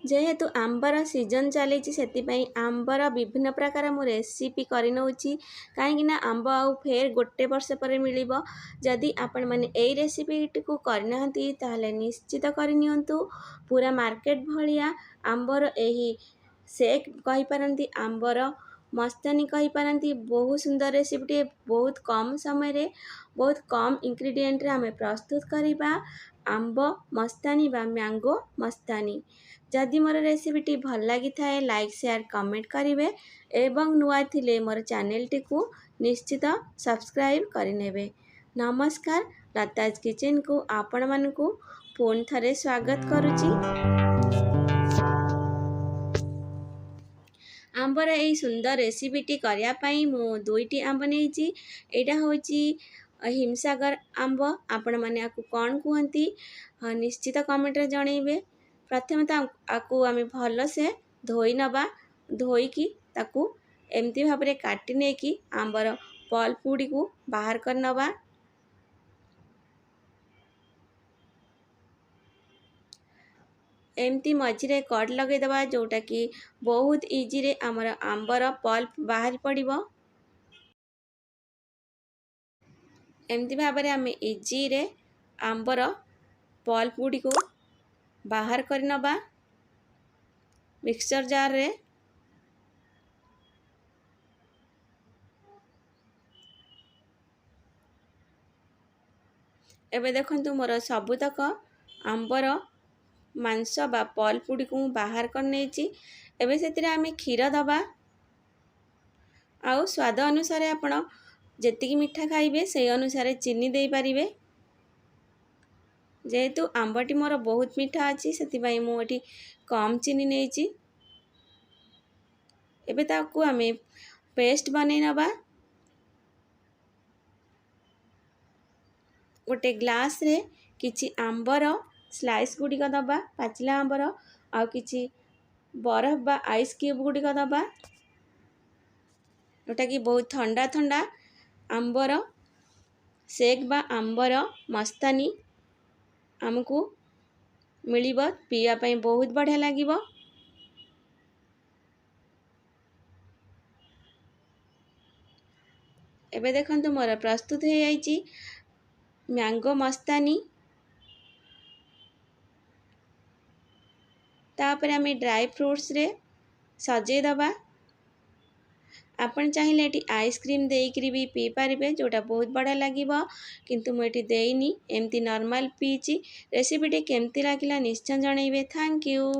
जेहेतु आंबर सीजन चली आंबर विभिन्न प्रकार मु रेसिपी कर नौची कहीं आंब आउ फेर गोटे वर्ष पर मिल जदि आपण मैंने यही रेसिपी को करना ताहले निश्चित करनियंतु पूरा मार्केट भलिया आंबर यही सेक कही पारंती आंबर मस्तानी कही पारंती बहुत सुंदर रेसिपी बहुत कम समय रे बहुत कम इंग्रेडिएंट रे हमें प्रस्तुत करिबा आंब मस्तानी बा मैंगो मस्तानी। जदि मोर रेसिपीटी भल लगी थाए लाइक शेयर कमेंट करेंगे एवं नुआ थिले मोर चैनल टी को निश्चित सब्सक्राइब करेंगे। नमस्कार, लताज किचन को आपण मानकु पुणी थरे स्वागत करुची। आंबर यही सुंदर रेसिपीटी करिया पई मु दुईटी आंब नेइची। एटा होची हिमसागर आंब। आपण माने आकु कोन कुहंती निश्चित कमेंट रे जणेबे। प्रथम आकु आमे भल से धोई नबा। धोईकी ताकू एमती भाबरे काटी नेकी आंबर पल्प गुडी को बाहर कर नबा। एमती मझिरे कट लगे दबा जोटा कि बहुत इजी रे आमर आंबर पल्प बाहर पड़िबो। एमती भाबरे आमे इजी रे आंबर पल्प गुडी को बाहर कर नबा मिक्सचर जार रे। एबे देखंतु मोर सबुतक आंबर मांस बा पल्प गुडी को बाहर कर नेची। एबे सेतिरे आमे क्षीर दबा आउ स्वाद अनुसार आपण जेतिकी मिठा खाइबे से अनुसार चीनी दे पारिबे। जेहेतु आंबटी मोर बहुत मीठा अच्छी से मु एटी कम चीनी नेची। एबे ताकू आमे पेस्ट बनै नबा। गोटे ग्लास रे किछि आंबर स्लाइस गुडी का दबा पाचिला आंबर आउ किछि बरफ बा आइस क्यूब गुडी का दबा जोटा कि बहुत ठंडा ठंडा आंबर सेक बा आंबर मस्तानी आमको मिलिबो पिया पई बहुत बढ़िया लागिबो। एबे देखंतु मोर प्रस्तुत हो जाइची मैंगो मस्तानी। तापर आमे ड्राई फ्रूट्स रे सजे दबा। आपण चाहिए एटी आइसक्रीम देकरी भी पी पारिबे जोटा बहुत बढ़िया लागिबो किंतु मु एटी देइनी एमती नॉर्मल पीची। रेसिपीटी केमती लागिला निश्चय जणेबे। Thank you.